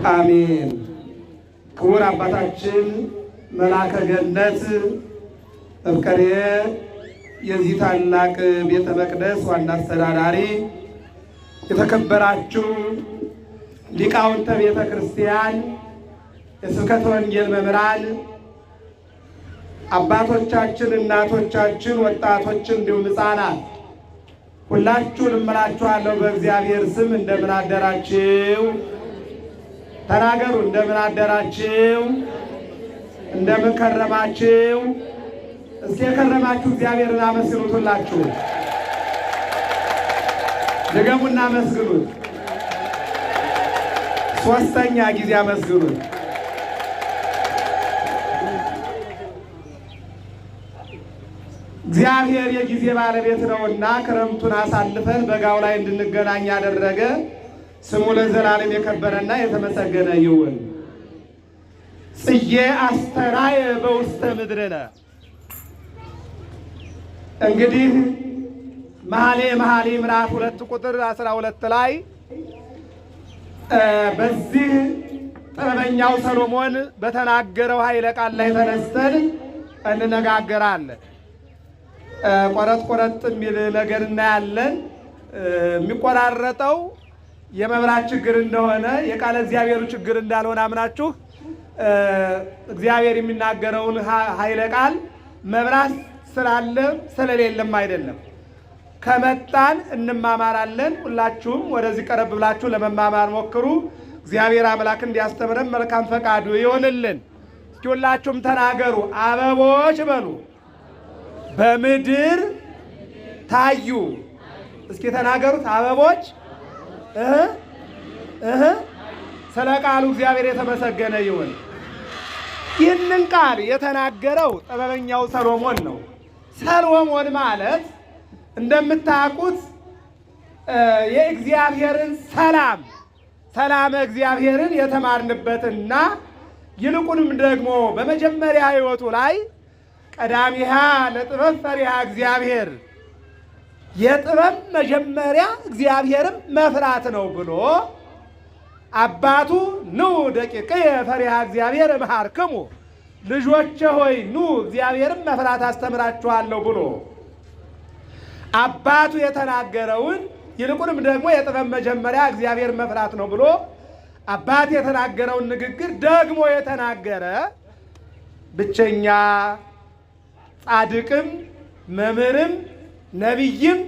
አሜን። ክቡር አባታችን መልአከ ገነት መፍቀሬ የዚህ ታላቅ ቤተ መቅደስ ዋና አስተዳዳሪ፣ የተከበራችሁ ሊቃውንተ ቤተ ክርስቲያን፣ የስብከተ ወንጌል መምህራን፣ አባቶቻችን፣ እናቶቻችን፣ ወጣቶች እንዲሁም ሕፃናት ሁላችሁንም እላችኋለሁ በእግዚአብሔር ስም እንደምን አደራችሁ? ተናገሩ። እንደምን አደራችሁ? እንደምን ከረማችሁ? እስኪ የከረማችሁ እግዚአብሔርን አመስግኑት። ሁላችሁ ድገሙና አመስግኑት። ሶስተኛ ጊዜ አመስግኑት። እግዚአብሔር የጊዜ ባለቤት ነውና ክረምቱን አሳልፈን በጋው ላይ እንድንገናኝ ያደረገ ስሙ ለዘላለም የከበረና የተመሰገነ ይሁን። ጽጌ አስተርአየ በውስተ ምድርነ። እንግዲህ መኃልየ ምዕራፍ 2 ቁጥር 12 ላይ በዚህ ጥበበኛው ሰሎሞን በተናገረው ኃይለ ቃል ላይ ተነስተን እንነጋገራለን። ቆረጥ ቆረጥ የሚል ነገር እናያለን። የሚቆራረጠው የመብራት ችግር እንደሆነ የቃለ እግዚአብሔሩ ችግር እንዳልሆነ አምናችሁ እግዚአብሔር የሚናገረውን ኃይለ ቃል መብራት ስላለ ስለሌለም አይደለም። ከመጣን እንማማራለን። ሁላችሁም ወደዚህ ቀረብ ብላችሁ ለመማማር ሞክሩ። እግዚአብሔር አምላክ እንዲያስተምረን መልካም ፈቃዱ ይሆንልን። እስኪ ሁላችሁም ተናገሩ። አበቦች በሉ በምድር ታዩ። እስኪ ተናገሩት። አበቦች ስለ ቃሉ እግዚአብሔር የተመሰገነ ይሁን። ይህንን ቃል የተናገረው ጥበበኛው ሰሎሞን ነው። ሰሎሞን ማለት እንደምታውቁት የእግዚአብሔርን ሰላም እግዚአብሔርን የተማርንበትና ይልቁንም ደግሞ በመጀመሪያ ሕይወቱ ላይ ቀዳሚሃ ለጥበብ ፈሪሃ እግዚአብሔር የጥበብ መጀመሪያ እግዚአብሔርን መፍራት ነው ብሎ አባቱ ኑ ደቂቅየ ፈሪሃ እግዚአብሔር እምሃርክሙ፣ ልጆቼ ሆይ ኑ እግዚአብሔርን መፍራት አስተምራችኋለሁ ብሎ አባቱ የተናገረውን ይልቁንም ደግሞ የጥበብ መጀመሪያ እግዚአብሔር መፍራት ነው ብሎ አባት የተናገረውን ንግግር ደግሞ የተናገረ ብቸኛ ጻድቅም መምህርም ነቢይም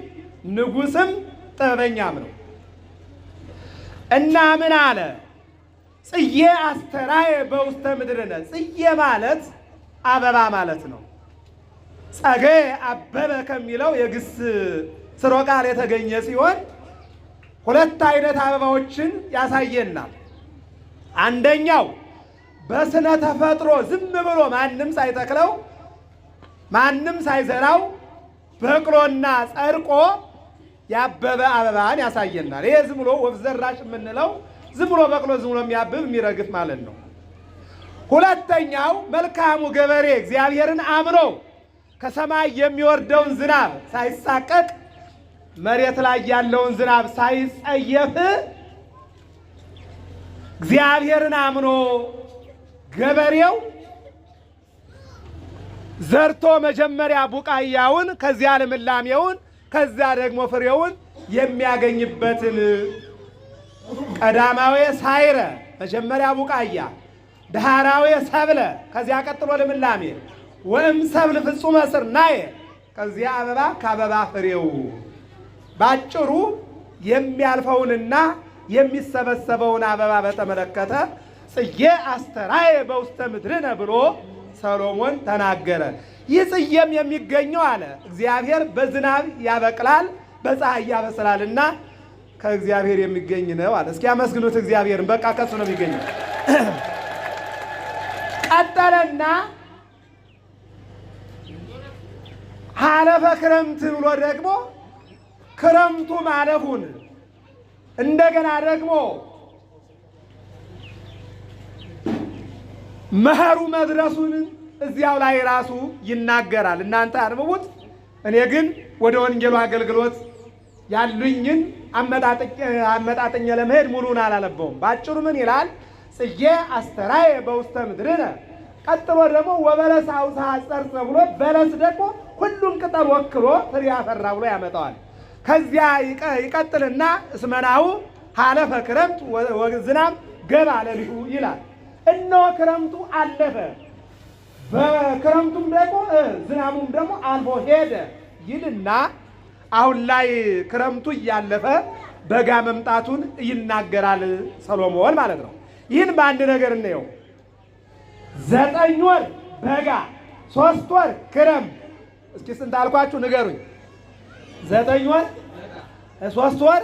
ንጉስም ጥበበኛም ነው እና ምን አለ? ጽጌ አስተርአየ በውስተ ምድርነ። ጽጌ ማለት አበባ ማለት ነው። ጸጌ አበበ ከሚለው የግስ ስርወ ቃል የተገኘ ሲሆን ሁለት አይነት አበባዎችን ያሳየናል። አንደኛው በስነ ተፈጥሮ ዝም ብሎ ማንም ሳይተክለው ማንም ሳይዘራው በቅሎና ጸድቆ ያበበ አበባን ያሳየናል። ይሄ ዝም ብሎ ወፍ ዘራሽ የምንለው ዝም ብሎ በቅሎ ዝም ብሎ የሚያብብ የሚረግፍ ማለት ነው። ሁለተኛው መልካሙ ገበሬ እግዚአብሔርን አምኖ ከሰማይ የሚወርደውን ዝናብ ሳይሳቀቅ መሬት ላይ ያለውን ዝናብ ሳይጸየፍ እግዚአብሔርን አምኖ ገበሬው ዘርቶ መጀመሪያ ቡቃያውን ከዚያ ልምላሜውን ከዚያ ደግሞ ፍሬውን የሚያገኝበትን ቀዳማዊ ሳይረ መጀመሪያ ቡቃያ፣ ዳህራዊ ሰብለ ከዚያ ቀጥሎ ልምላሜ፣ ወእም ሰብል ፍጹመ ስርናየ ከዚያ አበባ ከአበባ ፍሬው። ባጭሩ የሚያልፈውንና የሚሰበሰበውን አበባ በተመለከተ ጽጌ አስተርአየ በውስተ ምድርነ ብሎ ሰሎሞን ተናገረ። ይህ ጽጌም የሚገኘው አለ እግዚአብሔር በዝናብ ያበቅላል በፀሐይ ያበስላልና ከእግዚአብሔር የሚገኝ ነው አለ። እስኪ አመስግኑት እግዚአብሔርን። በቃ ከሱ ነው የሚገኘው። ቀጠለና ሀለፈ ክረምት ብሎ ደግሞ ክረምቱ ማለፉን እንደገና ደግሞ መኸሩ መድረሱን እዚያው ላይ ራሱ ይናገራል። እናንተ አንብቡት። እኔ ግን ወደ ወንጌሉ አገልግሎት ያሉኝን አመጣጥኜ ለመሄድ ሙሉን አላለበውም። ባጭሩ ምን ይላል? ጽጌ አስተራየ በውስተ ምድርነ። ቀጥሎ ደግሞ ወበለስ አውስሐ ጸርጸ ብሎ በለስ ደግሞ ሁሉን ቅጠል ወክሎ ፍሬ አፈራ ብሎ ያመጣዋል። ከዚያ ይቀጥልና እስመናሁ ሀለፈ ክረምት ወዝናም ገባ ለሊሁ ይላል። እነሆ ክረምቱ አለፈ፣ በክረምቱም ደግሞ ዝናሙም ደግሞ አልፎ ሄደ ይልና አሁን ላይ ክረምቱ እያለፈ በጋ መምጣቱን ይናገራል ሰሎሞን ማለት ነው። ይህን በአንድ ነገር እንየው። 9 ወር በጋ፣ 3 ወር ክረምት። እስኪ ስንት አልኳችሁ ንገሩኝ? 9 ወር 3 ወር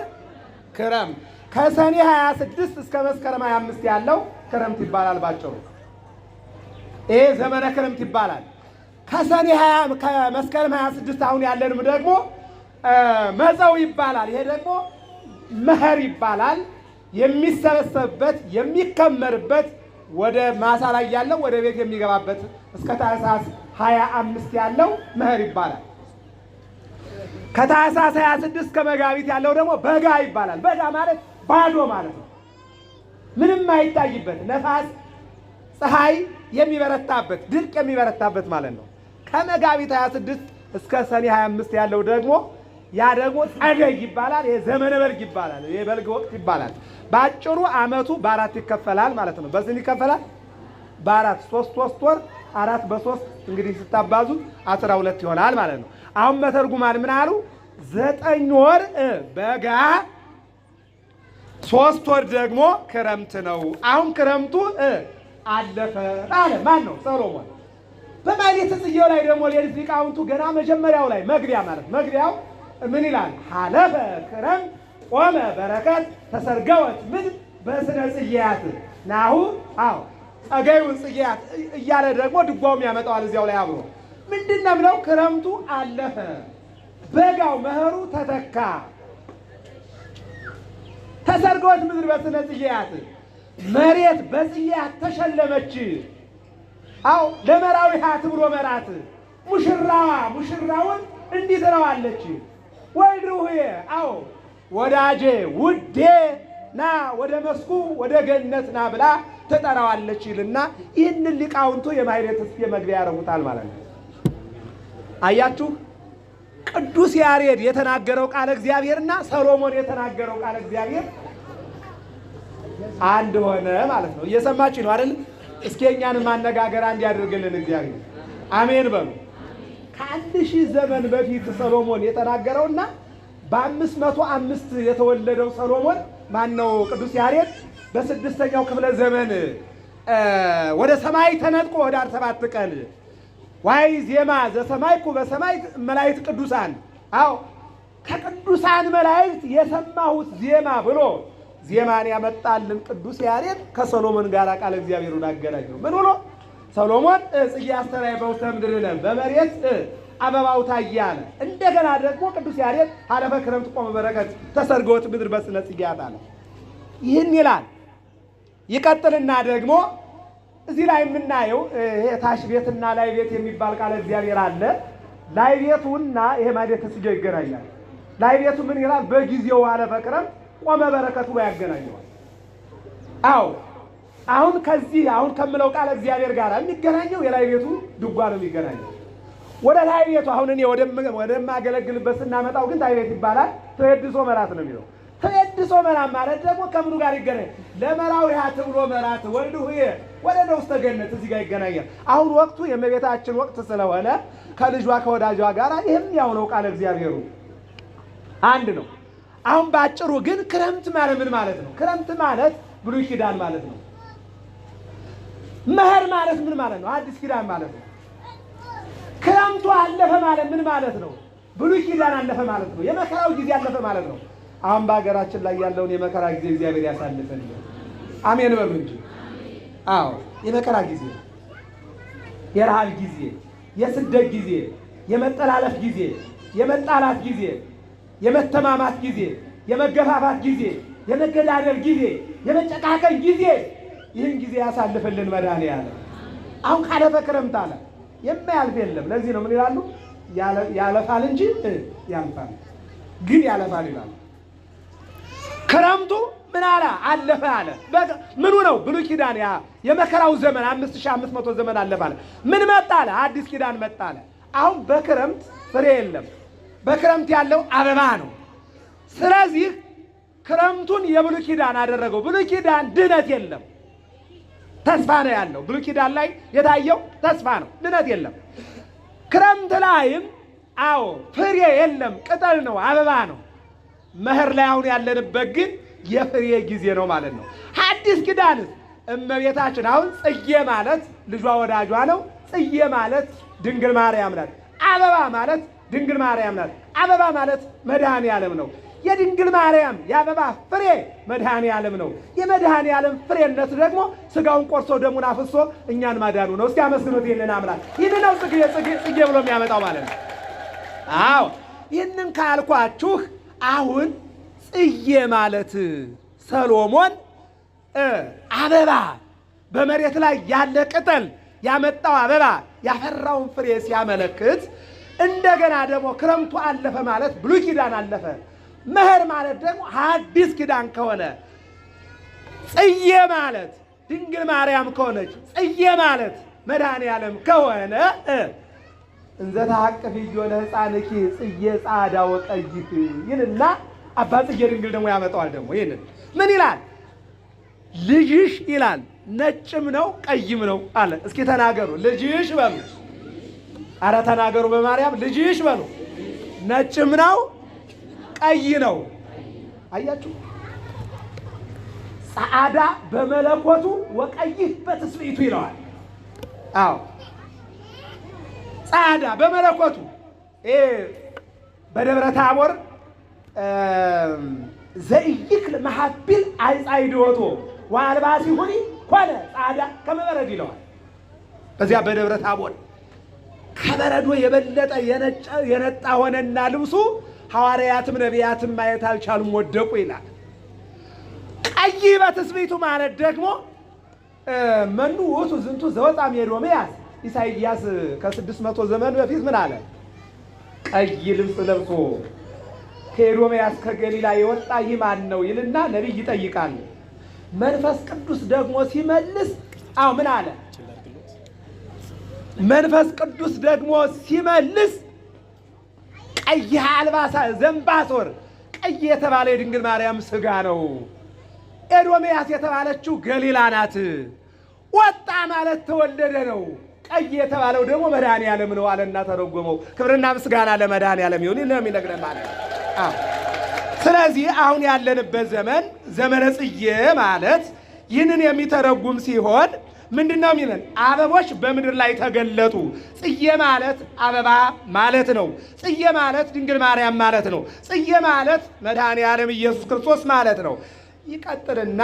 ክረምት። ከሰኔ 26 እስከ መስከረም 25 ያለው ክረምት ይባላል ባጭሩ። ይሄ ዘመነ ክረምት ይባላል። ከሰኔ 20 ከመስከረም 26 አሁን ያለንም ደግሞ መጸው ይባላል። ይሄ ደግሞ መኸር ይባላል። የሚሰበሰብበት የሚከመርበት ወደ ማሳ ላይ ያለው ወደ ቤት የሚገባበት እስከ ታኅሳስ 25 ያለው መኸር ይባላል። ከታኅሳስ 26 እስከ መጋቢት ያለው ደግሞ በጋ ይባላል። በጋ ማለት ባዶ ማለት ነው። ምንም አይታይበት፣ ነፋስ ፀሐይ የሚበረታበት ድርቅ የሚበረታበት ማለት ነው። ከመጋቢት 26 እስከ ሰኔ 25 ያለው ደግሞ ያ ደግሞ ጸደይ ይባላል። ይሄ ዘመነ በልግ ይባላል። ይሄ በልግ ወቅት ይባላል። ባጭሩ ዓመቱ በአራት ይከፈላል ማለት ነው። በስንት ይከፈላል? በአራት 3 ወር 4 በ3 እንግዲህ ስታባዙ 12 ይሆናል ማለት ነው። አሁን መተርጉማን ምን አሉ? 9 ወር በጋ 3 ወር ደግሞ ክረምት ነው። አሁን ክረምቱ አለፈ አለ። ማን ነው? ሰሎሞን። በማኅሌተ ጽጌው ላይ ደግሞ ሌሊት ሊቃውንቱ ገና መጀመሪያው ላይ መግቢያ ማለት መግቢያው ምን ይላል? ሀለፈ ክረምት ቆመ በረከት ተሰርገወት ምድር በስነ ጽጌያት ናሁ። አዎ ጸገዩን ጽጌያት እያለ ደግሞ ድጓውም ያመጣዋል እዚያው ላይ አብሮ። ምንድን ነው ብለው? ክረምቱ አለፈ፣ በጋው መኸሩ ተተካ፣ ተሰርገወት ምድር በስነ ጽጌያት መሬት በጽጌያት ተሸለመች። አዎ ለመራዊሃት ብሎ መራት። ሙሽራዋ ሙሽራውን እንዲህ ትለዋለች፣ ወይድሩዬ፣ አዎ ወዳጄ ውዴ ና ወደ መስኩ ወደ ገነት ና ብላ ትጠራዋለች ይልና ይህንን ሊቃውንቱ የማኅሌተ ጽጌ መግቢያ ያደርጉታል ማለት ነው። አያችሁ፣ ቅዱስ ያሬድ የተናገረው ቃለ እግዚአብሔርና ሰሎሞን የተናገረው ቃለ እግዚአብሔር አንድ ሆነ ማለት ነው። እየሰማችሁ ነው አይደል? እስኪ እኛን ማነጋገር አንድ ያድርግልን እግዚአብሔር። አሜን በሉ። ከ1000 ዘመን በፊት ሰሎሞን የተናገረውና በ505 የተወለደው ሰሎሞን ማነው? ቅዱስ ያሬድ በ6ኛው ክፍለ ዘመን ወደ ሰማይ ተነጥቆ ኅዳር 7 ቀን ዋይ ዜማ ዘሰማይኩ በሰማይ መላእክት ቅዱሳን፣ አዎ ከቅዱሳን መላእክት የሰማሁት ዜማ ብሎ ዜማን ያመጣልን ቅዱስ ያሬድ ከሰሎሞን ጋር ቃለ እግዚአብሔሩን አገናኘው። ምን ብሎ? ሰሎሞን ጽጌ አስተራየ በውስተ ምድርነ በመሬት አበባው ታየ አለ። እንደገና ደግሞ ቅዱስ ያሬድ ሀለፈ ክረምት ቆመ በረከት ተሰርገወት ምድር በስነ ጽጌያት አለ። ይህን ይላል። ይቀጥልና ደግሞ እዚህ ላይ የምናየው ይሄ ታች ቤትና ላይ ቤት የሚባል ቃለ እግዚአብሔር አለ። ላይ ቤቱና ይሄ ማኅሌተ ጽጌው ይገናኛል። ላይ ቤቱ ምን ይላል? በጊዜው ሀለፈ ክረምት ቆመ በረከቱ ላይ ያገናኘዋል። አዎ አሁን ከዚህ አሁን ከምለው ቃለ እግዚአብሔር ጋር የሚገናኘው የላይ ቤቱ ድጓ ነው የሚገናኘው። ወደ ላይ ቤቱ አሁን እኔ ወደማገለግልበት ስናመጣው ግን ታይ ቤት ይባላል። ተወድሶ መራት ነው የሚለው። ተወድሶ መራት ማለት ደግሞ ከምኑ ጋር ይገናኛል? ለመራዊሃት ብሎ መራት ወልድሁዬ ወደ ውስተ ገነት እዚህ ጋር ይገናኛል። አሁን ወቅቱ የእመቤታችን ወቅት ስለሆነ ከልጇ ከወዳጇ ጋር ይህም ያው ነው ቃለ እግዚአብሔሩ አንድ ነው። አሁን ባጭሩ ግን ክረምት ማለት ምን ማለት ነው? ክረምት ማለት ብሉይ ኪዳን ማለት ነው። መኸር ማለት ምን ማለት ነው? አዲስ ኪዳን ማለት ነው። ክረምቱ አለፈ ማለት ምን ማለት ነው? ብሉይ ኪዳን አለፈ ማለት ነው። የመከራው ጊዜ አለፈ ማለት ነው። አሁን በሀገራችን ላይ ያለውን የመከራ ጊዜ እግዚአብሔር ያሳልፈን። አሜን በሉ እንጂ። አዎ የመከራ ጊዜ፣ የረሃብ ጊዜ፣ የስደት ጊዜ፣ የመጠላለፍ ጊዜ፣ የመጣላት ጊዜ፣ የመተማማት ጊዜ፣ የመገፋፋት ጊዜ፣ የመገዳደል ጊዜ፣ የመጨቃቀን ጊዜ፣ ይህን ጊዜ ያሳልፍልን መድኃኔዓለም። አሁን ካለፈ ክረምት አለ የማያልፍ የለም። ለዚህ ነው ምን ይላሉ? ያለፋል እንጂ ያልፋል። ግን ያለፋል ይላል። ክረምቱ ምን አለ? አለፈ አለ። ምኑ ነው? ብሉይ ኪዳን ያ የመከራው ዘመን 5500 ዘመን አለፈ አለ። ምን መጣ አለ? አዲስ ኪዳን መጣ አለ። አሁን በክረምት ፍሬ የለም። በክረምት ያለው አበባ ነው። ስለዚህ ክረምቱን የብሉይ ኪዳን አደረገው። ብሉይ ኪዳን ድነት የለም፣ ተስፋ ነው ያለው። ብሉይ ኪዳን ላይ የታየው ተስፋ ነው፣ ድነት የለም። ክረምት ላይም አዎ ፍሬ የለም፣ ቅጠል ነው፣ አበባ ነው። መኸር ላይ አሁን ያለንበት ግን የፍሬ ጊዜ ነው ማለት ነው። ሐዲስ ኪዳንስ እመቤታችን አሁን ጽጌ ማለት ልጇ ወዳጇ ነው። ጽጌ ማለት ድንግል ማርያም ናት። አበባ ማለት ድንግል ማርያም ናት። አበባ ማለት መድኃኔ ዓለም ነው። የድንግል ማርያም የአበባ ፍሬ መድኃኔ ዓለም ነው። የመድኃኔ ዓለም ፍሬነት ደግሞ ስጋውን ቆርሶ ደሙን አፍሶ እኛን ማዳኑ ነው። እስቲ አመስግኑት ይህንን አምላክ። ይህን ነው ጽጌ ብሎ የሚያመጣው ማለት ነው። አዎ ይህንን ካልኳችሁ አሁን ጽጌ ማለት ሰሎሞን አበባ በመሬት ላይ ያለ ቅጠል ያመጣው አበባ ያፈራውን ፍሬ ሲያመለክት፣ እንደገና ደግሞ ክረምቱ አለፈ ማለት ብሉይ ኪዳን አለፈ። መኸር ማለት ደግሞ ሐዲስ ኪዳን ከሆነ ጽጌ ማለት ድንግል ማርያም ከሆነች ጽጌ ማለት መድኃኔ ዓለም ከሆነ እንዘ ተሐቅፊዮ ለሕፃንኪ ጽጌ ጻዕዳ ወቀይሕ ይልና አባ ጽጌ ድንግል ደግሞ ያመጣዋል። ደግሞ ይህንን ምን ይላል? ልጅሽ ይላል ነጭም ነው ቀይም ነው አለ። እስኪ ተናገሩ ልጅሽ በሉ። አረ ተናገሩ በማርያም ልጅሽ በሉ። ነጭም ነው ቀይ ነው። አያችሁ፣ ጻዕዳ በመለኮቱ ወቀይሕ በትስብእቱ ይለዋል። አዎ ጻዕዳ በመለኮቱ በደብረ ታቦር ዘኢይክል መሐቢል አይጻይድወቶ ወአልባሲሁኒ ኮነ ጻዕዳ ከመ በረድ ይለዋል። በዚያ በደብረ ታቦር ከበረዶ የበለጠ የነጣ ሆነና ልብሱ ሐዋርያትም ነቢያትም ማየት አልቻሉም፣ ወደቁ ይላል። ቀይ በትስብእቱ ማለት ደግሞ መኑ ውእቱ ዝንቱ ዘወፃ እምኤዶምያስ ኢሳይያስ ከ600 ዘመን በፊት ምን አለ? ቀይ ልብስ ለብሶ ከኤዶምያስ ከገሊላ የወጣ ይህ ማን ነው ይልና ነቢይ ይጠይቃል። መንፈስ ቅዱስ ደግሞ ሲመልስ ምን አለ? መንፈስ ቅዱስ ደግሞ ሲመልስ ቀይ አልባሳ ዘንባሶር ቀይ የተባለ የድንግል ማርያም ስጋ ነው። ኤዶምያስ የተባለችው ገሊላ ናት። ወጣ ማለት ተወለደ ነው። ቀይ የተባለው ደግሞ መድኃኔ ዓለም ነው አለና ተረጎመው። ክብርና ምስጋና ለመድኃኔ ዓለም ይሁን ነው የሚነግረን ማለት ነው። ስለዚህ አሁን ያለንበት ዘመን ዘመነ ጽጌ ማለት ይህንን የሚተረጉም ሲሆን ምንድነው የሚለን? አበቦች በምድር ላይ ተገለጡ። ጽጌ ማለት አበባ ማለት ነው። ጽጌ ማለት ድንግል ማርያም ማለት ነው። ጽጌ ማለት መድኃኔ ዓለም ኢየሱስ ክርስቶስ ማለት ነው። ይቀጥልና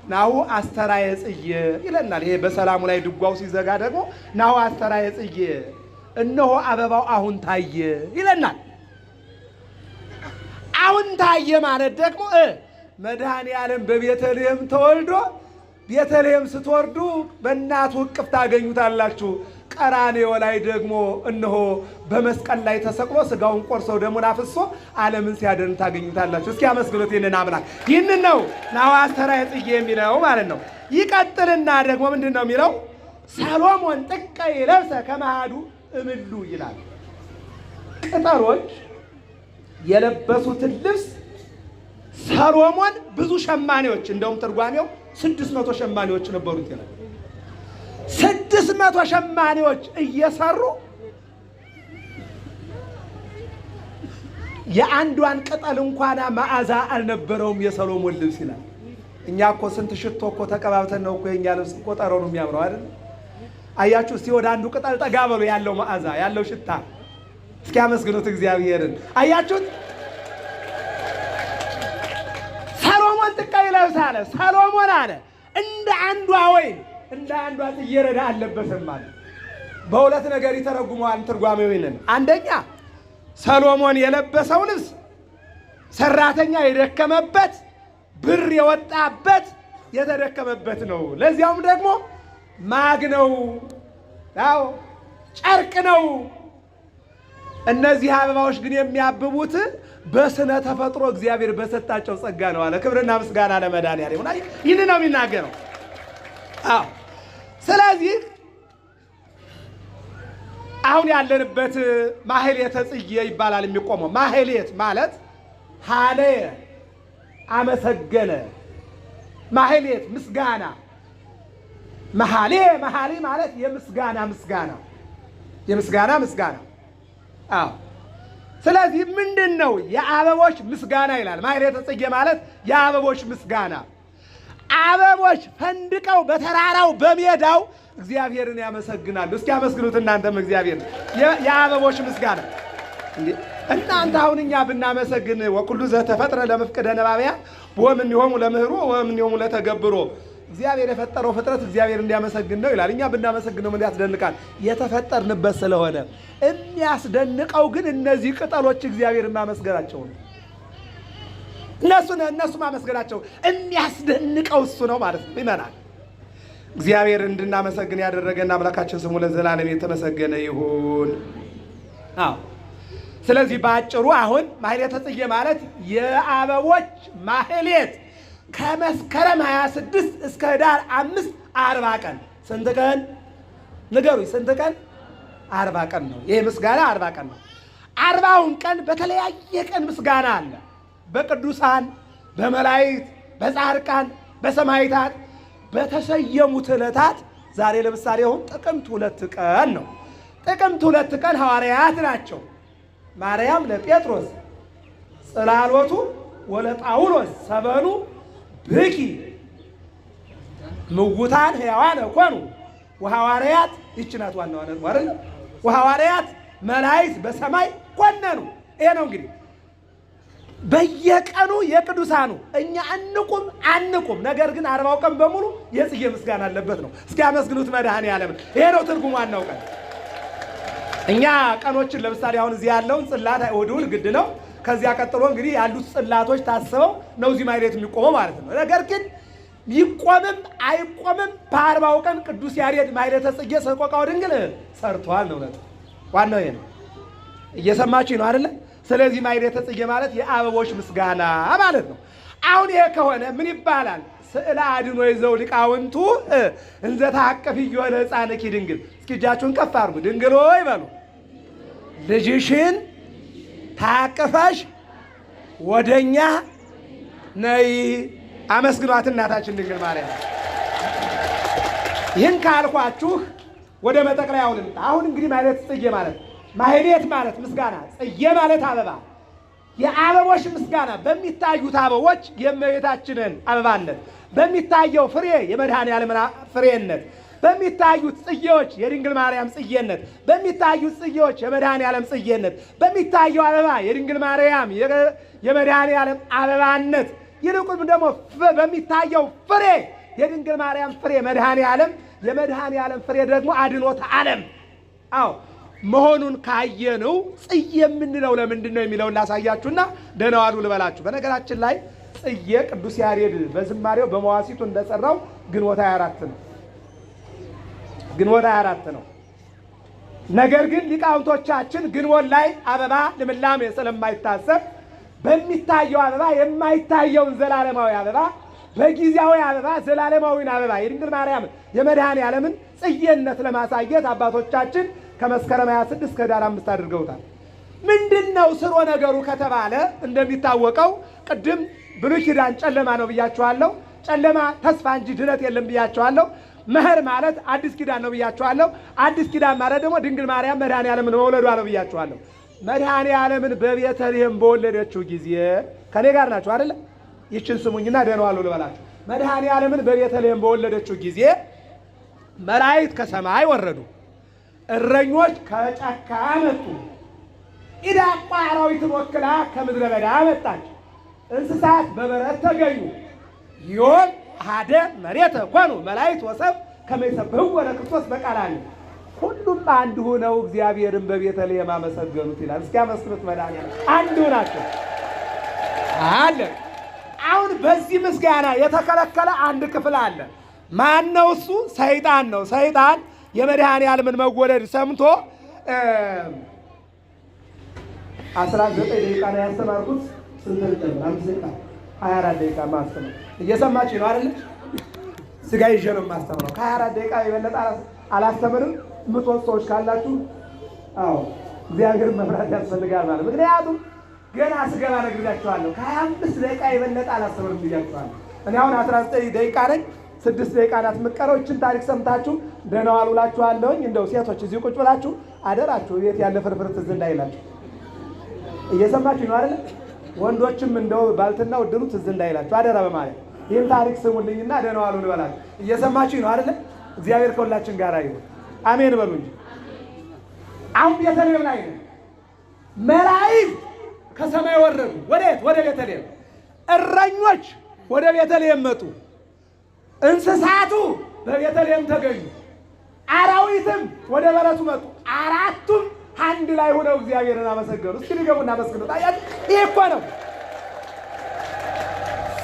ናሁ አስተራየ ጽጌ ይለናል። ይሄ በሰላሙ ላይ ድጓው ሲዘጋ ደግሞ ናሁ አስተራየ ጽጌ እነሆ አበባው አሁን ታየ ይለናል። አሁን ታየ ማለት ደግሞ መድኃኔ ዓለም በቤተልሔም ተወልዶ ቤተልሔም ስትወርዱ በእናቱ እቅፍ ታገኙታላችሁ። ቀራንዮ ላይ ደግሞ እነሆ በመስቀል ላይ ተሰቅሎ ስጋውን ቆርሶ ደሙን አፍሶ ዓለምን ሲያድን ታገኙታላችሁ። እስኪ አመስግኑት ይህንን አምላክ። ይህንን ነው ናሁ አስተራየ ጽጌ የሚለው ማለት ነው። ይቀጥልና ደግሞ ምንድን ነው የሚለው? ሰሎሞን ጥቀ ይለብሰ ከመሃዱ እምሉ ይላል። ቅጠሎች የለበሱትን ልብስ ሰሎሞን ብዙ ሸማኔዎች፣ እንደውም ትርጓሜው 600 ሸማኔዎች ነበሩት ይላል። 600 ሸማኔዎች እየሰሩ የአንዷን ቅጠል እንኳን መዓዛ አልነበረውም የሰሎሞን ልብስ ይላል። እኛ እኮ ስንት ሽቶ እኮ ተቀባብተን ነው እኮ የኛ ልብስ እኮ ጠረኑ የሚያምረው አይደል? አያችሁ፣ እስቲ ወደ አንዱ ቅጠል ጠጋ በሉ፣ ያለው መዓዛ ያለው ሽታ እስኪ አመስግኑት እግዚአብሔርን። አያችሁት? ሰሎሞን ጥቀ ይለብስ አለ። ሰሎሞን አለ እንደ አንዷ ወይን እንደ አንዷ ጽጌረዳ አልለበሰም ማለት። በሁለት ነገር ይተረጉመዋል ትርጓሜው ይልን። አንደኛ ሰሎሞን የለበሰው ልብስ ሰራተኛ የደከመበት ብር የወጣበት የተደከመበት ነው። ለዚያውም ደግሞ ማግ ነው፣ ያው ጨርቅ ነው። እነዚህ አበባዎች ግን የሚያብቡት በስነ ተፈጥሮ እግዚአብሔር በሰጣቸው ጸጋ ነው አለ። ክብርና ምስጋና ለመድኃኒዓለም ይሁን። ይህን ነው የሚናገረው። አዎ ስለዚህ አሁን ያለንበት ማህሌተ ጽጌ ይባላል የሚቆመው። ማህሌት ማለት ሀለየ አመሰገነ፣ ማህሌት ምስጋና፣ መሐሌ ማለት የምስጋና ምስጋና። አዎ ስለዚህ ምንድነው የአበቦች ምስጋና ይላል። ማህሌተ ጽጌ ማለት የአበቦች ምስጋና። አበቦች ፈንድቀው በተራራው በሜዳው እግዚአብሔርን ያመሰግናሉ። እስኪ አመስግኑት እናንተም እግዚአብሔር። የአበቦች ምስጋና እናንተ አሁን እኛ ብናመሰግን ወኩሉ ዘተፈጥረ ለመፍቀደ ነባቢያ ወእምኔሆሙ ለምህሮ ወእምኔሆሙ ለተገብሮ እግዚአብሔር የፈጠረው ፍጥረት እግዚአብሔር እንዲያመሰግን ነው ይላል። እኛ ብናመሰግነው ምን ያስደንቃል? የተፈጠርንበት ስለሆነ። የሚያስደንቀው ግን እነዚህ ቅጠሎች እግዚአብሔርን ማመስገናቸው ነው። እነሱ ማመስገናቸው የሚያስደንቀው እሱ ነው ማለት ነው። ይመናል እግዚአብሔር እንድናመሰግን ያደረገና አምላካችን ስሙ ለዘላለም የተመሰገነ ይሁን። አዎ ስለዚህ በአጭሩ አሁን ማህሌተ ጽጌ ማለት የአበቦች ማህሌት ከመስከረም 26 እስከ ህዳር 5 40 ቀን። ስንት ቀን ንገሩኝ? ስንት ቀን? 40 ቀን ነው። ይሄ ምስጋና 40 ቀን ነው። 40ውን ቀን በተለያየ ቀን ምስጋና አለ። በቅዱሳን፣ በመላእክት፣ በጻድቃን፣ በሰማዕታት በተሰየሙት ዕለታት ዛሬ ለምሳሌ አሁን ጥቅምት 2 ቀን ነው። ጥቅምት 2 ቀን ሐዋርያት ናቸው። ማርያም ለጴጥሮስ ጽላሎቱ ወለጳውሎስ ሰበኑ ብኪ ምውታን ሕያዋን ኮኑ ወሐዋርያት ይችናት ዋናው አይደል? ወሐዋርያት መላእክት በሰማይ ኮነኑ። ይሄ ነው እንግዲህ በየቀኑ የቅዱሳኑ እኛ አንቁም፣ ነገር ግን 40 ቀን በሙሉ የጽጌ ምስጋና አለበት ነው። እስኪ አመስግኑት መድኃኔዓለምን። ይሄ ነው ትርጉሙ። ዋናው ቀን እኛ ቀኖችን ለምሳሌ አሁን እዚህ ያለውን ጽላት አይወዱል ግድ ነው። ከዚያ ቀጥሎ እንግዲህ ያሉት ጽላቶች ታስበው ነው እዚህ ማህሌት የሚቆመው ማለት ነው። ነገር ግን ይቆምም አይቆምም በ40 ቀን ቅዱስ ያሬድ ማህሌተ ጽጌ ሰቆቃወ ድንግል ሰርቷል ነው። ዋናው ይሄ ነው። እየሰማችሁ ነው አይደለ? ስለዚህ ማህሌተ ጽጌ ማለት የአበቦች ምስጋና ማለት ነው። አሁን ይሄ ከሆነ ምን ይባላል? ስዕለ አድኅኖ ይዘው ሊቃውንቱ እንዘ ተሐቀፍዮ ለሕፃንኪ ድንግል። እስኪ እጃችሁን ከፍ አድርጉ። ድንግል ሆይ በሉ ልጅሽን ታቅፈሽ ወደኛ ነይ። አመስግኗት እናታችን ድንግል ማርያም። ይህን ካልኳችሁ ወደ መጠቅለያው ልምጣ። አሁን እንግዲህ ማህሌተ ጽጌ ማለት ማህሌት ማለት ምስጋና፣ ጽጌ ማለት አበባ። የአበቦች ምስጋና በሚታዩት አበቦች የእመቤታችንን አበባነት፣ በሚታየው ፍሬ የመድኃኔዓለም ፍሬነት፣ በሚታዩት ጽጌዎች የድንግል ማርያም ጽጌነት፣ በሚታዩት ጽጌዎች የመድኃኔዓለም ጽጌነት፣ በሚታየው አበባ የድንግል ማርያም የመድኃኔዓለም አበባነት፣ ይልቁንም ደግሞ በሚታየው ፍሬ የድንግል ማርያም ፍሬ መድኃኔዓለም፣ የመድኃኔዓለም ፍሬ ደግሞ አድኅኖተ ዓለም አዎ መሆኑን ካየነው ጽጌ የምንለው ለምንድን ነው የሚለውን ላሳያችሁና ደህና ዋሉ ልበላችሁ። በነገራችን ላይ ጽጌ ቅዱስ ያሬድ በዝማሬው በመዋሲቱ እንደሰራው ግንቦት 24 ነው። ግንቦት 24 ነው። ነገር ግን ሊቃውንቶቻችን ግንቦት ላይ አበባ ልምላሜ ስለማይታሰብ በሚታየው አበባ የማይታየውን ዘላለማዊ አበባ፣ በጊዜያዊ አበባ ዘላለማዊን አበባ የድንግል ማርያም የመድኃኔዓለምን ጽጌነት ለማሳየት አባቶቻችን ከመስከረም 26 ከህዳር 5 አድርገውታል። ምንድነው ስሮ ነገሩ ከተባለ እንደሚታወቀው ቅድም ብሉይ ኪዳን ጨለማ ነው ብያችኋለሁ። ጨለማ ተስፋ እንጂ ድነት የለም ብያችኋለሁ። መኸር ማለት አዲስ ኪዳን ነው ብያችኋለሁ። አዲስ ኪዳን ማለት ደግሞ ድንግል ማርያም መድኃኔዓለምን መውለዷ ነው ብያችኋለሁ። መድኃኔዓለምን በቤተልሔም በወለደችው ጊዜ ከኔ ጋር ናችሁ አይደለ? ይችን ስሙኝና ደህና ዋሉ ልበላችሁ። መድኃኔዓለምን በቤተልሔም በወለደችው ጊዜ መላእክት ከሰማይ ወረዱ፣ እረኞች ከጫካ መጡ፣ ኢዳቋ አራዊትን ወክላ ከምድረ በዳ መጣች፣ እንስሳት በበረት ተገኙ፣ ዮም አሐደ መሬተ ኮኑ መላእክት ወሰብ ከመ ይሰብሕዎ ለክርስቶስ በቃላኒ። ሁሉም አንድ ሆነው እግዚአብሔርን በቤተልሔም አመሰገኑት ይላል። እስኪ አመስግኑት መድኃኔዓለም። አንድ ናቸው አለ። አሁን በዚህ ምስጋና የተከለከለ አንድ ክፍል አለ። ማን ነው እሱ? ሰይጣን ነው። ሰይጣን የመድኃኔዓለምን መወለድ ሰምቶ 19 ደቂቃ ነው ያስተማርኩት። ስንት ልጨምር? 5 ደቂቃ 24 ደቂቃ ማስተማር። እየሰማችሁ ነው አይደል? ስጋ ይዤ ነው የማስተምረው። ከ24 ደቂቃ የበለጠ አላስተምርም። የምትወጡ ሰዎች ካላችሁ አዎ እግዚአብሔር መፍራት ያስፈልጋል ማለት። ምክንያቱም ገና ስገባ ነግሬያችኋለሁ። ከ25 ደቂቃ የበለጠ አላስተምርም ብያችኋለሁ። እኔ አሁን 19 ደቂቃ ነኝ። 6 ደቂቃ ናት የምትቀረው። ይህችን ታሪክ ሰምታችሁ ደህና ዋሉ እላችኋለሁኝ። እንደው ሴቶች እዚህ ቁጭ ብላችሁ አደራችሁ ቤት ያለ ፍርፍር ትዝ እንዳይላችሁ። እየሰማችሁ ነው አይደል? ወንዶችም እንደው ባልትና ውድሩ ትዝ እንዳይላችሁ አደራ በማለት ይህን ታሪክ ስሙልኝና ደህና ዋሉ እንበላችሁ። እየሰማችሁ ነው አይደል? እግዚአብሔር ከሁላችን ጋር ይሁን። አሜን በሉ እንጂ። አሁን ቤተልሔም ላይ ነው። መላእክት ከሰማይ ወረዱ። ወዴት? ወደ ቤተልሔም። እረኞች ወደ ቤተልሔም መጡ። እንስሳቱ በቤተልሔም ተገኙ። አራዊትም ወደ በረቱ መጡ። አራቱም አንድ ላይ ሆነው እግዚአብሔርን አመሰገኑ። እስኪ ንገቡና አመስግኑ። ታያችሁ? ይሄ እኮ ነው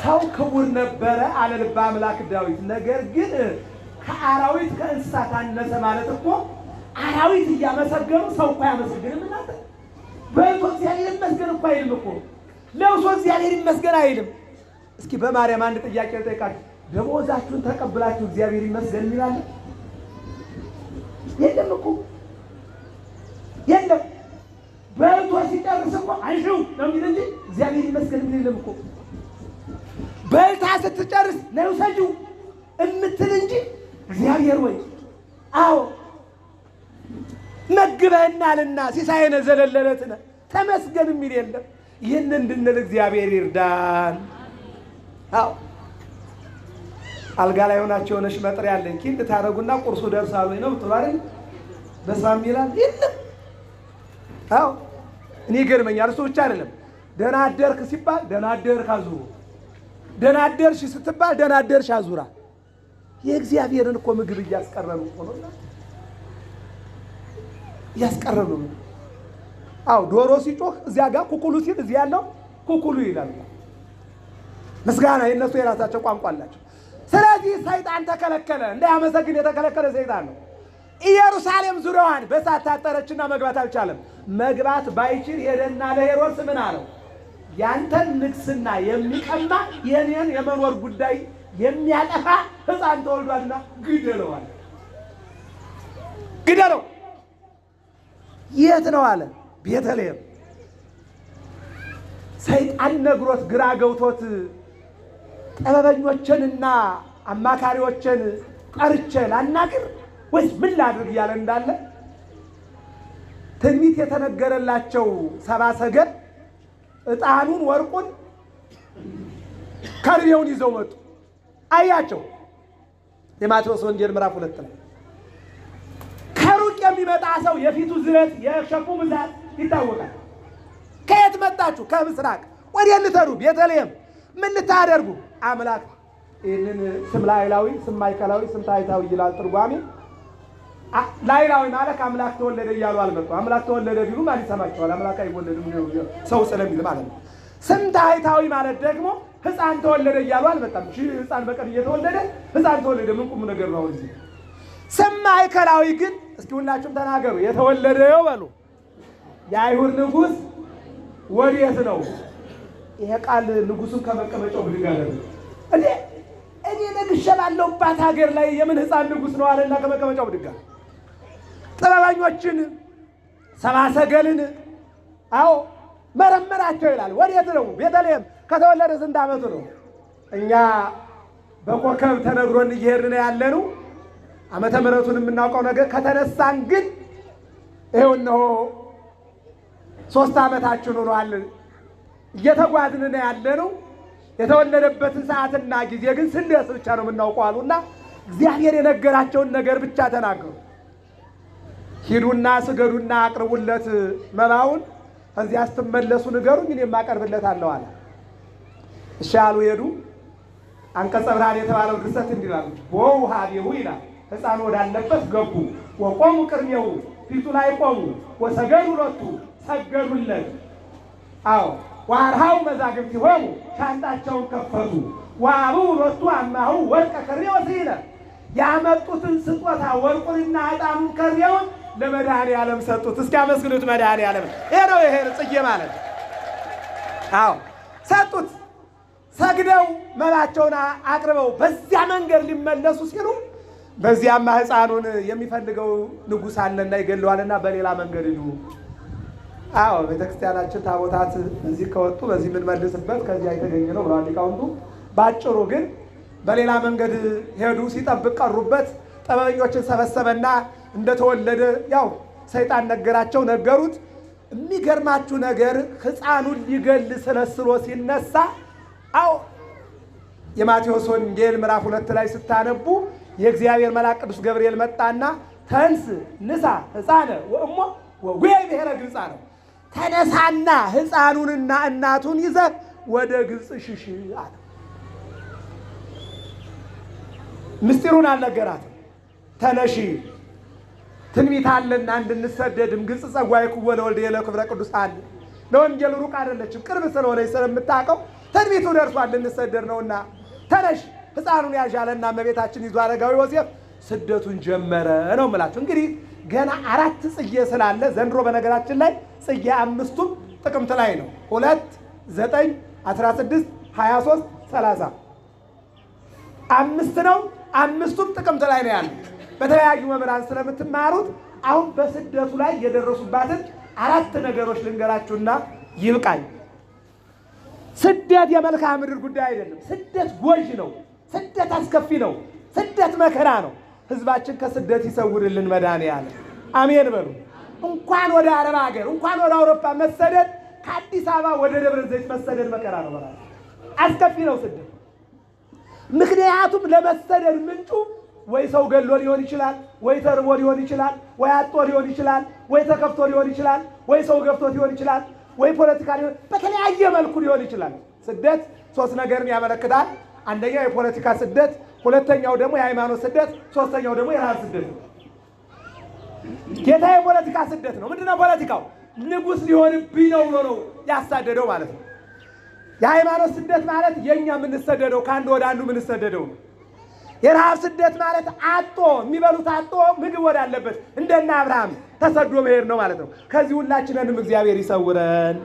ሰው ክቡር ነበረ አለ ልበ አምላክ ዳዊት። ነገር ግን ከአራዊት ከእንስሳት አነሰ ማለት እኮ አራዊት እያመሰገኑ ሰው እኮ አያመሰግንም። እናንተ በልቶ እግዚአብሔር ይመስገን እኮ አይልም እኮ። ለብሶ እግዚአብሔር ይመስገን አይልም። እስኪ በማርያም አንድ ጥያቄ ልጠይቃችሁ። ደሞዛችሁን ተቀብላችሁ እግዚአብሔር ይመስገን ይላል? የለም እኮ የለም። በልቶ ሲጨርስ እኮ አንሺው ነው የሚል እንጂ እግዚአብሔር ይመስገን የሚል የለም እኮ። በልታ ስትጨርስ ነው ሰጂው እምትል እንጂ እግዚአብሔር ወይ አዎ መግበህናልና ሲሳየነ ዘለለለትነ ተመስገን የሚል የለም። ይህን እንድንል እግዚአብሔር ይርዳን። አዎ አልጋ ላይ ሆናችሁ ሆነሽ መጥሪያ ያለኝ ኪንድ ታረጉና ቁርሱ ደርሳሉ ነው ብትሉ አይደል? በስማም ይላል የለም። አዎ እኔ ገርመኛል። እሱ ብቻ አይደለም። ደህና አደርክ ሲባል ደህና አደርክ አዙሩ፣ ደህና አደርሽ ስትባል ደህና አደርሽ አዙራ። የእግዚአብሔርን እኮ ምግብ እያስቀረኑ እኮ ነው እያስቀረኑ ነው። አዎ ዶሮ ሲጮህ እዚያ ጋር ኩኩሉ ሲል እዚህ ያለው ኩኩሉ ይላል። ምስጋና የነሱ የራሳቸው ቋንቋ አላቸው። ስለዚህ ሰይጣን ተከለከለ። እንዳያመሰግን የተከለከለ ሰይጣን ነው። ኢየሩሳሌም ዙሪያዋን በእሳት ታጠረችና መግባት አልቻለም። መግባት ባይችል ሄደና ለሄሮድስ ምን አለው? ያንተን ንግስና የሚቀማ የኔን የመኖር ጉዳይ የሚያጠፋ ሕፃን ተወልዷልና ግደለዋል። ግደለው። የት ነው አለ? ቤተልሔም። ሰይጣን ነግሮት ግራ ገብቶት ጠበበኞችንና አማካሪዎችን ጠርቼ ላናግር ወይስ ምን ላድርግ እያለ እንዳለ ትንቢት የተነገረላቸው ሰባ ሰገል ዕጣኑን፣ ወርቁን፣ ከርቤውን ይዘው መጡ። አያቸው። የማቴዎስ ወንጌል ምዕራፍ 2 ላይ ከሩቅ የሚመጣ ሰው የፊቱ ዝረት የሸፉ ብዛት ይታወቃል። ከየት መጣችሁ? ከምስራቅ። ወዴት ልትሄዱ? ቤተልሔም። ምን ልታደርጉ? አምላክ። ይህንን ስም ላይላዊ፣ ስም ማዕከላዊ፣ ስም ታሕታዊ ይላል ትርጓሜ። ላይላዊ ማለት አምላክ ተወለደ እያሉ አልመጡ። አምላክ ተወለደ ቢሉ ማን ይሰማቸዋል? አምላክ አይወለድም ሰው ስለሚል ማለት ነው። ስም ታሕታዊ ማለት ደግሞ ሕፃን ተወለደ እያሉ አልመጣም። ሕፃን በቀን እየተወለደ ሕፃን ተወለደ ምን ቁም ነገር ነው እዚህ። ስም ማዕከላዊ ግን እስኪ ሁላችሁም ተናገሩ። የተወለደው በሉ የአይሁድ ንጉሥ ወዴት ነው? ይሄ ቃል ንጉሱን ከመቀመጫው ብድግ አደረገ። እኔ ነግሼ ባለሁባት ሀገር ላይ የምን ሕፃን ንጉሥ ነው አለና ከመቀመጫው ብድግ አለ። ጥበበኞችን ሰባ ሰገልን አዎ መረመራቸው ይላል። ወዴት ነው? ቤተልሔም። ከተወለደ ስንት ዓመቱ ነው? እኛ በኮከብ ተነግሮን እየሄድን ያለነው ዓመተ ምሕረቱን የምናውቀው ነገር ከተነሳን ግን ይኸው እነሆ 3 ዓመታችን ሆኗል። እየተጓዝን ያለነው የተወለደበትን ሰዓትና ጊዜ ግን ስንደርስ ብቻ ነው የምናውቀው አሉና እግዚአብሔር የነገራቸውን ነገር ብቻ ተናገሩ። ሂዱና ስገዱና አቅርቡለት መባውን፣ ከዚያ ስትመለሱ ንገሩኝ እኔም አቀርብለታለሁ አለ። እሺ አሉ። ሄዱ። አንቀጸ ብርሃን የተባለው ድርሰት እንዲህ ይላል። ወውሃ ቢሁ ይላል። ሕፃን ወዳለበት ገቡ። ወቆሙ ቅድሜሁ፣ ፊቱ ላይ ቆሙ። ወሰገዱ ሎቱ፣ ሰገዱለት። አዎ ዋርሃው መዛግብቲሆሙ፣ ሻንጣቸውን ከፈቱ። ወአብኡ ሎቱ አማሁ ወርቀ ከርቤ ወስኢነ፣ ያመጡትን ስጦታ ወርቁንና ዕጣኑን ከርቤውን ለመድኃኔዓለም ሰጡት። እስኪ አመስግኑት መድኃኔዓለም። ይሄ ነው ጽጌ ማለት። አዎ ሰጡት። ሰግደው መባቸውን አቅርበው በዚያ መንገድ ሊመለሱ ሲሉ በዚያማ ሕፃኑን የሚፈልገው ንጉሥ አለና ይገለዋልና በሌላ መንገድ ሂዱ። አዎ ቤተክርስቲያናችን ታቦታት እዚህ ከወጡ በዚህ የምንመልስበት ከዚያ የተገኘ ነው ብለዋል ሊቃውንቱ። ባጭሩ ግን በሌላ መንገድ ሄዱ። ሲጠብቅ ቀሩበት። ጠበኞችን ሰበሰበና እንደተወለደ ያው ሰይጣን ነገራቸው፣ ነገሩት። የሚገርማችሁ ነገር ሕፃኑን ሊገል ስለስሎ ሲነሳ አዎ የማቴዎስ ወንጌል ምዕራፍ 2 ላይ ስታነቡ የእግዚአብሔር መልአክ ቅዱስ ገብርኤል መጣና ተንስ ንሳ ሕፃነ ወእሞ ወጉየ ብሔረ ግብፅ ነው። ተነሳና ሕፃኑንና እናቱን ይዘህ ወደ ግብፅ ሽሽ አለ። ምስጢሩን አልነገራትም። ተነሺ ትንቢት አለና እንድንሰደድም ግብፅ ጸጓይኩ ወለወልደ ለክብረ ቅዱሳን ለወንጌል ሩቅ አይደለችም፣ ቅርብ ስለሆነ ስለምታውቀው ትንቢቱ ደርሷል፣ ልንሰደድ ነውና ተነሽ ሕፃኑን ያዣለና እመቤታችን ይዞ አረጋዊ ዮሴፍ ስደቱን ጀመረ ነው የምላችሁ። እንግዲህ ገና 4 ጽጌ ስላለ ዘንድሮ በነገራችን ላይ ጽጌ 5ቱም ጥቅምት ላይ ነው። 2 9 16 23 30 5 ነው። 5ቱም ጥቅምት ላይ ነው ያለው። በተለያዩ መምህራን ስለምትማሩት አሁን በስደቱ ላይ የደረሱባትን 4 ነገሮች ልንገራችሁና ይብቃኝ። ስደት የመልክዓ ምድር ጉዳይ አይደለም። ስደት ጎጂ ነው። ስደት አስከፊ ነው። ስደት መከራ ነው። ህዝባችን ከስደት ይሰውርልን መድኃኔዓለም አሜን በሉ። እንኳን ወደ አረብ ሀገር እንኳን ወደ አውሮፓ መሰደድ ከአዲስ አበባ ወደ ደብረ ዘይት መሰደድ መከራ ነው። በራሱ አስከፊ ነው ስደት። ምክንያቱም ለመሰደድ ምንጩ ወይ ሰው ገሎ ሊሆን ይችላል፣ ወይ ተርቦ ሊሆን ይችላል፣ ወይ አጦ ሊሆን ይችላል፣ ወይ ተከፍቶ ሊሆን ይችላል፣ ወይ ሰው ገፍቶት ሊሆን ይችላል፣ ወይ ፖለቲካ ሊሆን በተለያየ መልኩ ሊሆን ይችላል። ስደት 3 ነገርን ያመለክታል። አንደኛው የፖለቲካ ስደት፣ ሁለተኛው ደግሞ የሃይማኖት ስደት፣ ሶስተኛው ደግሞ የረሃብ ስደት ነው። ጌታ የፖለቲካ ስደት ነው። ምንድነው ፖለቲካው? ንጉሥ ሊሆንብኝ ነው ብሎ ነው ያሳደደው ማለት ነው። የሃይማኖት ስደት ማለት የኛ የምንሰደደው ከአንድ ወደ አንዱ የምንሰደደው ነው። የረሃብ ስደት ማለት አጦ የሚበሉት አጦ ምግብ ወዳለበት እንደና አብርሃም ተሰዶ መሄድ ነው ማለት ነው። ከዚህ ሁላችንንም እግዚአብሔር ይሰውረን።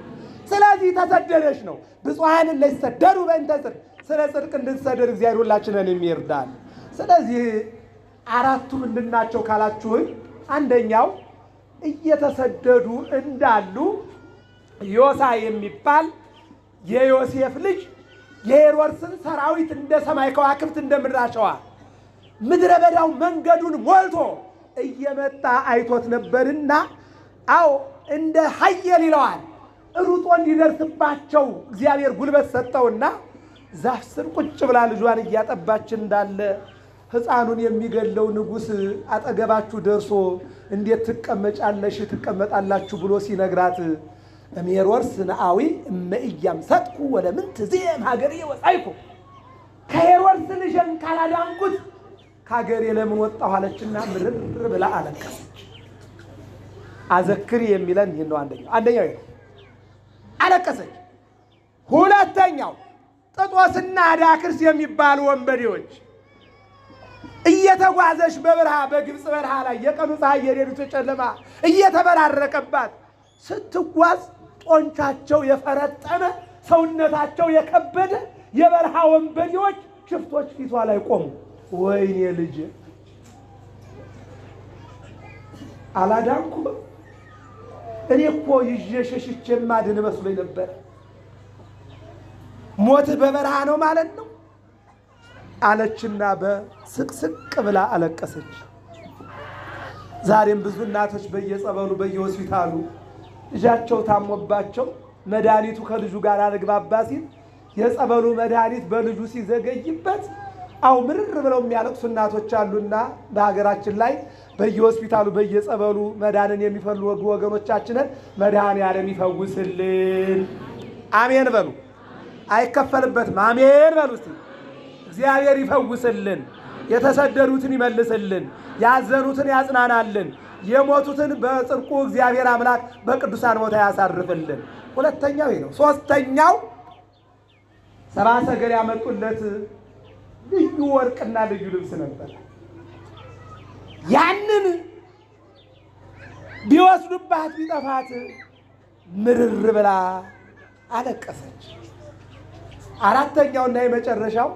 ስለዚህ ተሰደደች ነው። ብፁዓን ለይሰደዱ በእንተ ጽድቅ፣ ስለ ጽድቅ እንድንሰደድ እግዚአብሔር ሁላችንን ይርዳል። ስለዚህ 4ቱ ምንድናቸው ካላችሁኝ፣ አንደኛው እየተሰደዱ እንዳሉ ዮሳ የሚባል የዮሴፍ ልጅ የሄሮድስን ሰራዊት እንደ ሰማይ ከዋክብት እንደ ምድር አሸዋ ምድረ በዳው መንገዱን ሞልቶ እየመጣ አይቶት ነበርና፣ አዎ እንደ ኃያል ይለዋል ሩጦ እንዲደርስባቸው እግዚአብሔር ጉልበት ሰጠውና ዛፍ ስር ቁጭ ብላ ልጇን እያጠባች እንዳለ ሕፃኑን የሚገለው ንጉሥ አጠገባችሁ ደርሶ እንዴት ትቀመጫለሽ ትቀመጣላችሁ ብሎ ሲነግራት እምሄሮድስ ነአዊ እመእያም ሰጥኩ ወለምንት ዜም ሀገሬ ወጻይኩ፣ ከሄሮድስ ልጅን ካላዳንኩት ከሀገሬ ለምን ወጣሁ አለችና ምርር ብላ አለቀሰች። አዘክሪ የሚለን ይህ ነው። አንደኛው አለቀሰች። ሁለተኛው ጥጦስና ዳክርስ የሚባሉ ወንበዴዎች እየተጓዘች በበረሃ በግብፅ በረሃ ላይ የቀኑ ፀሐይ የሌሊቱ ጨለማ እየተበራረቀባት ስትጓዝ ጦንቻቸው የፈረጠመ ሰውነታቸው የከበደ የበረሃ ወንበዴዎች ሽፍቶች ፊቷ ላይ ቆሙ። ወይኔ ልጅ አላዳንኩም፣ እኔ እኮ ይዤ ሸሽቼ ማድን መስሎኝ ነበር። ሞት በበረሃ ነው ማለት ነው አለችና በስቅስቅ ብላ አለቀሰች። ዛሬም ብዙ እናቶች በየጸበሉ በየሆስፒታሉ ልጃቸው ታሞባቸው መድኃኒቱ ከልጁ ጋር አልግባባ ሲል የጸበሉ መድኃኒት በልጁ ሲዘገይበት አው ምርር ብለው የሚያለቅሱ እናቶች አሉና በሀገራችን ላይ በየሆስፒታሉ በየጸበሉ መዳንን የሚፈልጉ ወገኖቻችንን መድኃኔዓለም ይፈውስልን። አሜን በሉ። አይከፈልበትም። አሜን በሉ። እስቲ እግዚአብሔር ይፈውስልን፣ የተሰደዱትን ይመልስልን፣ ያዘኑትን ያጽናናልን፣ የሞቱትን በጽድቁ እግዚአብሔር አምላክ በቅዱሳን ቦታ ያሳርፍልን። ሁለተኛው ይሄ ነው። ሶስተኛው ሰብአ ሰገል ያመጡለት ልዩ ወርቅና ልዩ ልብስ ነበር። ያንን ቢወስዱባት ቢጠፋት ምርር ብላ አለቀሰች። አራተኛውና የመጨረሻው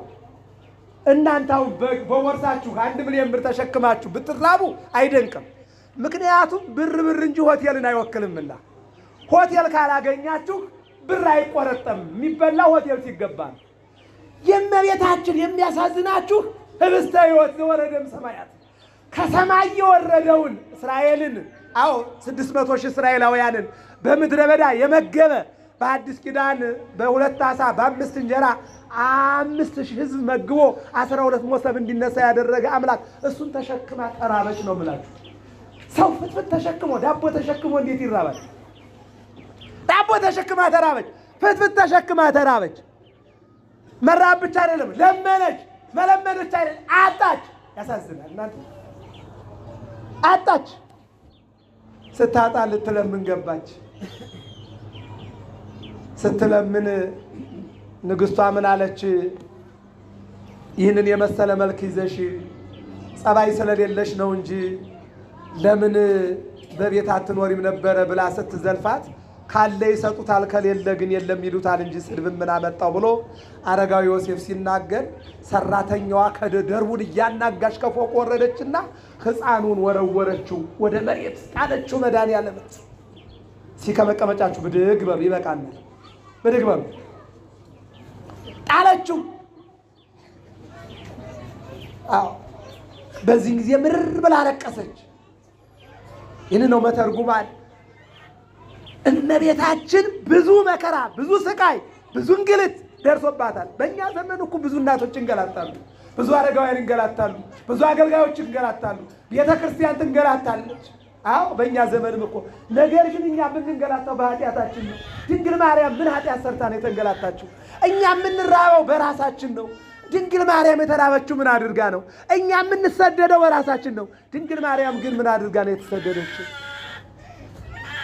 እናንተው በቦርሳችሁ 1 ሚሊዮን ብር ተሸክማችሁ ብትራቡ አይደንቅም። ምክንያቱም ብር እንጂ ሆቴልን አይወክልምና። ሆቴል ካላገኛችሁ ብር አይቆረጠም። የሚበላ ሆቴል ሲገባ ነው። የእመቤታችን የሚያሳዝናችሁ ህብስተ ሕይወት ዘወረደም ሰማያት ከሰማይ የወረደውን እስራኤልን 600 ሺህ እስራኤላውያንን በምድረ በዳ የመገበ በአዲስ ኪዳን በ2 ዓሣ በ5 እንጀራ 5000 ሕዝብ መግቦ 12 ሞሰብ እንዲነሳ ያደረገ አምላክ እሱን ተሸክማ ተራበች ነው የምላችሁ። ሰው ፍትፍት ተሸክሞ ዳቦ ተሸክሞ እንዴት ይራባል? ዳቦ ተሸክማ ተራበች፣ ፍትፍት ተሸክማ ተራበች። መራብ ብቻ አይደለም፣ ለመነች። መለመን ብቻ አይደለም፣ አጣች። ያሳዝናል እናንተ። አጣች። ስታጣ ልትለምን ገባች። ስትለምን ንግስቷ ምን አለች? ይህንን የመሰለ መልክ ይዘሽ ጸባይ ስለሌለሽ ነው እንጂ ለምን በቤት አትኖሪም ነበረ ብላ ስትዘልፋት፣ ካለ ይሰጡታል ከሌለ ግን የለም ይሉታል እንጂ ስድብን ምን አመጣው ብሎ አረጋዊ ዮሴፍ ሲናገር፣ ሰራተኛዋ ከደርቡን እያናጋሽ ከፎቅ ወረደችና ሕፃኑን ወረወረችው፣ ወደ መሬት ጣለችው። መድኃኒዓለም ከመቀመጫችሁ ብድግ በሉ፣ ይበቃናል፣ ብድግ በሉ። ጣለችው። በዚህ ጊዜ ምርር ብላ አለቀሰች። ይህን ነው መተርጉማን። እመቤታችን ብዙ መከራ፣ ብዙ ስቃይ፣ ብዙ እንግልት ደርሶባታል። በእኛ ዘመን እኮ ብዙ እናቶች እንገላታሉ፣ ብዙ አረጋውያን እንገላታሉ፣ ብዙ አገልጋዮች እንገላታሉ፣ ቤተ ክርስቲያን ትንገላታለች። በእኛ ዘመንም እኮ ነገር ግን እኛ የምንገላታው በኃጢአታችን ነው። ድንግል ማርያም ምን ኃጢአት ሰርታ ነው የተንገላታችው? እኛ የምንራበው በራሳችን ነው። ድንግል ማርያም የተራበችው ምን አድርጋ ነው? እኛ የምንሰደደው በራሳችን ነው። ድንግል ማርያም ግን ምን አድርጋ ነው የተሰደደችው?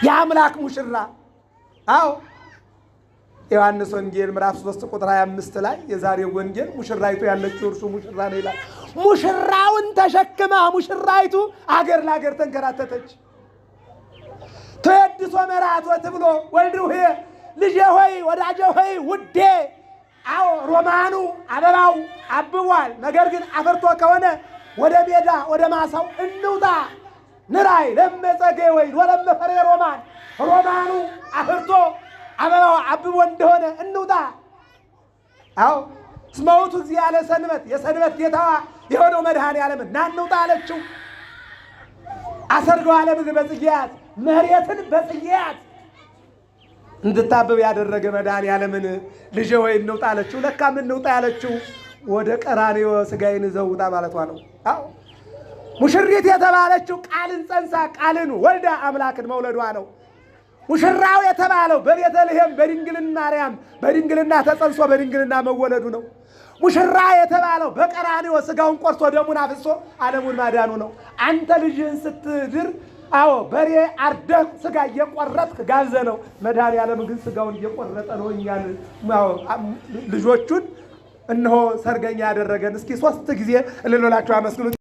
የአምላክ ሙሽራ። ዮሐንስ ወንጌል ምዕራፍ 3 ቁጥር 25 ላይ የዛሬው ወንጌል ሙሽራይቱ ያለችው እርሱ ሙሽራ ነው ይላል። ሙሽራውን ተሸክማ ሙሽራይቱ አገር ለአገር ተንከራተተች። ተወድሶ መርዓት ብሎ ወልድ ሆይ ልጄ ሆይ ወዳጄ ሆይ ውዴ። ሮማኑ አበባው አብቧል። ነገር ግን አፍርቶ ከሆነ ወደ ሜዳ ወደ ማሳው እንውጣ ንራይ ለመጸገ ወይ ወለመፈሬ ሮማን። ሮማኑ አፍርቶ አበባው አብቦ እንደሆነ እንውጣ። ስመውቱ እዚህ ያለ ሰንበት የሰንበት ጌታዋ የሆነው መድኃኒዓለም ና እንውጣ አለችው። አሰርገው ዓለም በጽጌያት መሬትን በጽጌያት እንድታብብ ያደረገ መድኃኒዓለምን ልጄ ሆይ እንውጣ አለችው። ለካ ምን እንውጣ ያለችው ወደ ቀራንዮ ሥጋዬን ይዘው ውጣ ማለቷ ነው። ሙሽሪት የተባለችው ቃልን ጸንሳ ቃልን ወልዳ አምላክን መውለዷ ነው። ሙሽራው የተባለው በቤተልሔም በድንግልና ማርያም በድንግልና ተጸንሶ በድንግልና መወለዱ ነው። ሙሽራ የተባለው በቀራንዮ ሥጋውን ቆርሶ ደሙን አፍሶ ዓለሙን ማዳኑ ነው። አንተ ልጅህን ስትድር በሬ አርደህ ሥጋ እየቆረጥክ ጋብዘህ ነው። መድኃኒዓለም ግን ሥጋውን እየቆረጠ ነው እኛን ልጆቹን እነሆ ሰርገኛ ያደረገን። እስኪ 3 ጊዜ እልል ብላችሁ አመስግኑት።